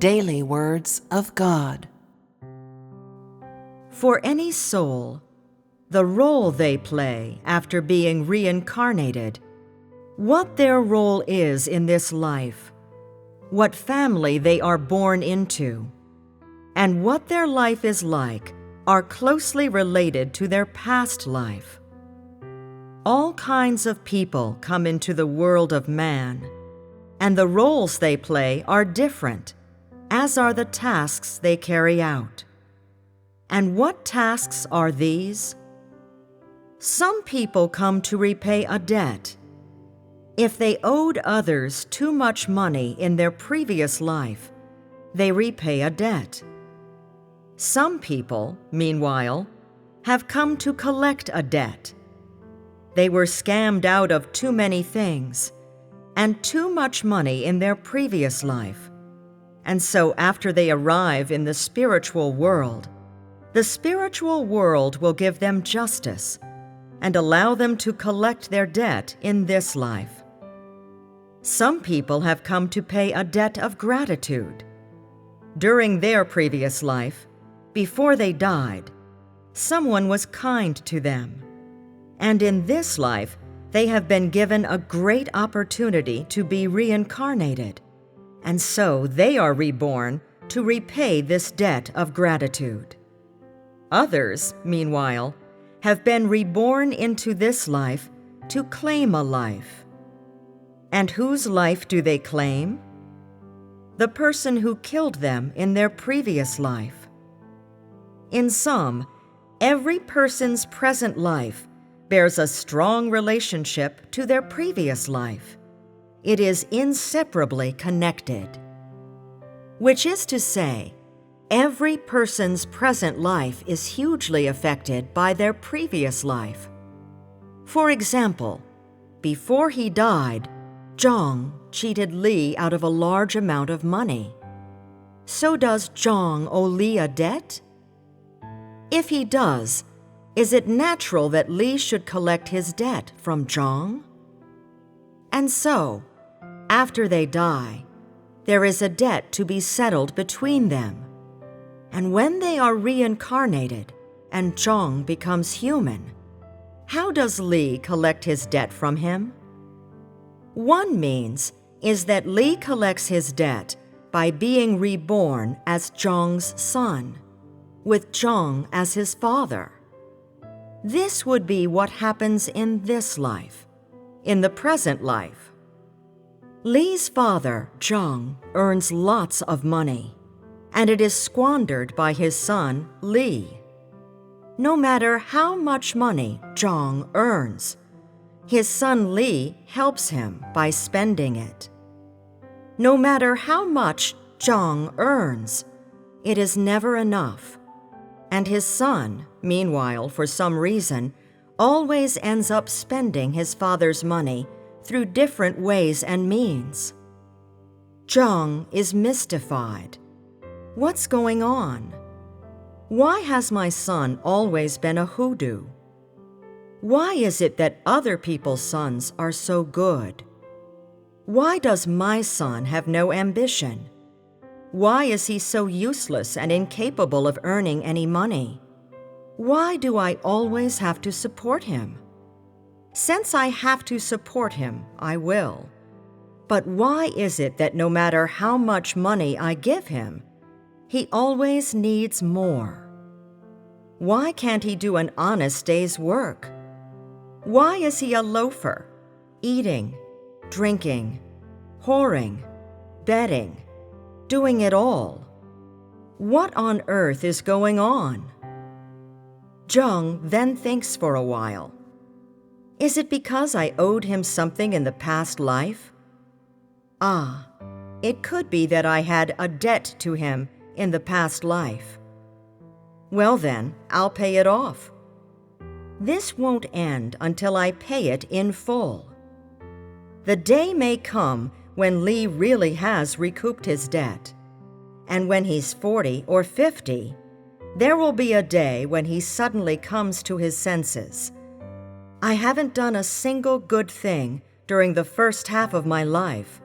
Daily Words of God. For any soul, the role they play after being reincarnated, what their role is in this life, what family they are born into, and what their life is like are closely related to their past life. All kinds of people come into the world of man, and the roles they play are different, as are the tasks they carry out. And what tasks are these? Some people come to repay a debt. If they owed others too much money in their previous life, they repay a debt. Some people, meanwhile, have come to collect a debt. They were scammed out of too many things and too much money in their previous life. And so after they arrive in the spiritual world will give them justice and allow them to collect their debt in this life. Some people have come to pay a debt of gratitude. During their previous life, before they died, someone was kind to them. And in this life, they have been given a great opportunity to be reincarnated. And so they are reborn to repay this debt of gratitude. Others, meanwhile, have been reborn into this life to claim a life. And whose life do they claim? The person who killed them in their previous life. In sum, every person's present life bears a strong relationship to their previous life. It is inseparably connected. Which is to say, every person's present life is hugely affected by their previous life. For example, before he died, Zhang cheated Li out of a large amount of money. So does Zhang owe Li a debt? If he does, is it natural that Li should collect his debt from Zhang? And so, after they die, there is a debt to be settled between them. And when they are reincarnated and Zhang becomes human, how does Li collect his debt from him? One means is that Li collects his debt by being reborn as Zhang's son, with Zhang as his father. This would be what happens in this life, in the present life. Li's father, Zhang, earns lots of money, and it is squandered by his son, Li. No matter how much money Zhang earns, his son Li helps him by spending it. No matter how much Zhang earns, it is never enough, and his son, meanwhile, for some reason, always ends up spending his father's money through different ways and means. Zhang is mystified. What's going on? Why has my son always been a hoodoo? Why is it that other people's sons are so good? Why does my son have no ambition? Why is he so useless and incapable of earning any money? Why do I always have to support him? Since I have to support him, I will. But why is it that no matter how much money I give him, he always needs more? Why can't he do an honest day's work? Why is he a loafer, eating, drinking, whoring, betting, doing it all? What on earth is going on? Zhang then thinks for a while. Is it because I owed him something in the past life? Ah, it could be that I had a debt to him in the past life. Well then, I'll pay it off. This won't end until I pay it in full. The day may come when Li really has recouped his debt, and when he's 40 or 50, there will be a day when he suddenly comes to his senses. I haven't done a single good thing during the first half of my life.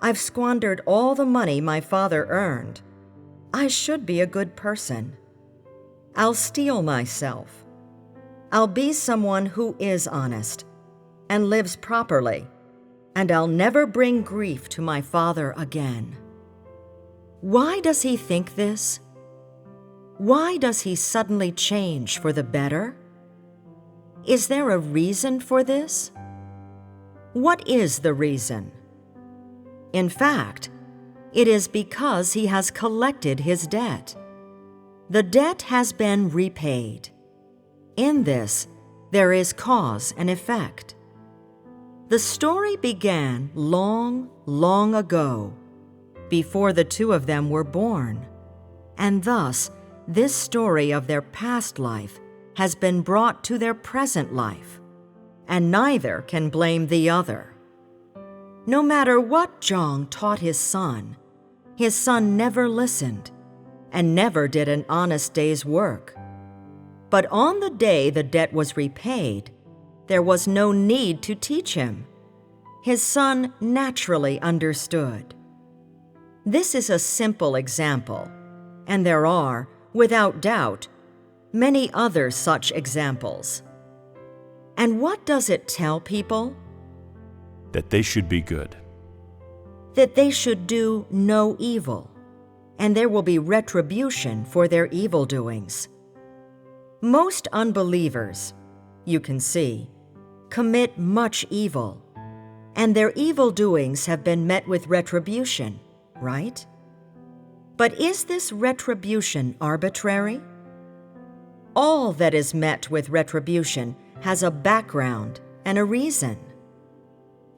I've squandered all the money my father earned. I should be a good person. I'll steel myself. I'll be someone who is honest and lives properly, and I'll never bring grief to my father again. Why does he think this? Why does he suddenly change for the better? Is there a reason for this? What is the reason? In fact, it is because he has collected his debt. The debt has been repaid. In this, there is cause and effect. The story began long, long ago, before the two of them were born, and thus this story of their past life has been brought to their present life, and neither can blame the other. No matter what Zhang taught his son never listened and never did an honest day's work. But on the day the debt was repaid, there was no need to teach him. His son naturally understood. This is a simple example, and there are, without doubt, many other such examples. And what does it tell people? That they should be good. That they should do no evil, and there will be retribution for their evil doings. Most unbelievers, you can see, commit much evil, and their evil doings have been met with retribution, right? But is this retribution arbitrary? All that is met with retribution has a background and a reason.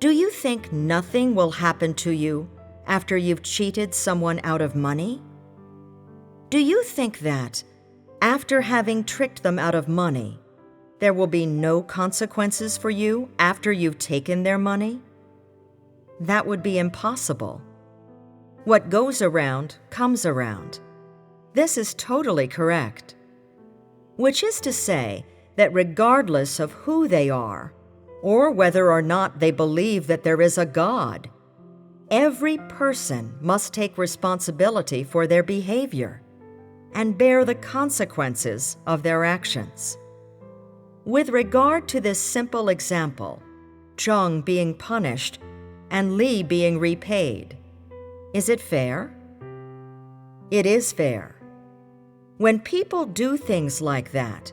Do you think nothing will happen to you after you've cheated someone out of money? Do you think that, after having tricked them out of money, there will be no consequences for you after you've taken their money? That would be impossible. What goes around comes around. This is totally correct. Which is to say that regardless of who they are, or whether or not they believe that there is a God, every person must take responsibility for their behavior and bear the consequences of their actions. With regard to this simple example, Zhang being punished and Li being repaid, is it fair? It is fair. When people do things like that,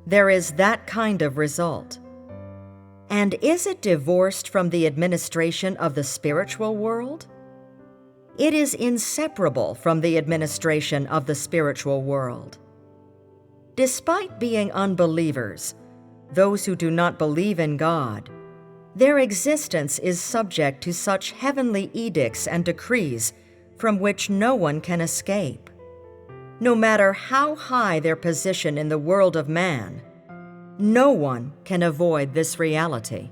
there is that kind of result. And is it divorced from the administration of the spiritual world? It is inseparable from the administration of the spiritual world. Despite being unbelievers, those who do not believe in God, their existence is subject to such heavenly edicts and decrees from which no one can escape. No matter how high their position in the world of man, no one can avoid this reality.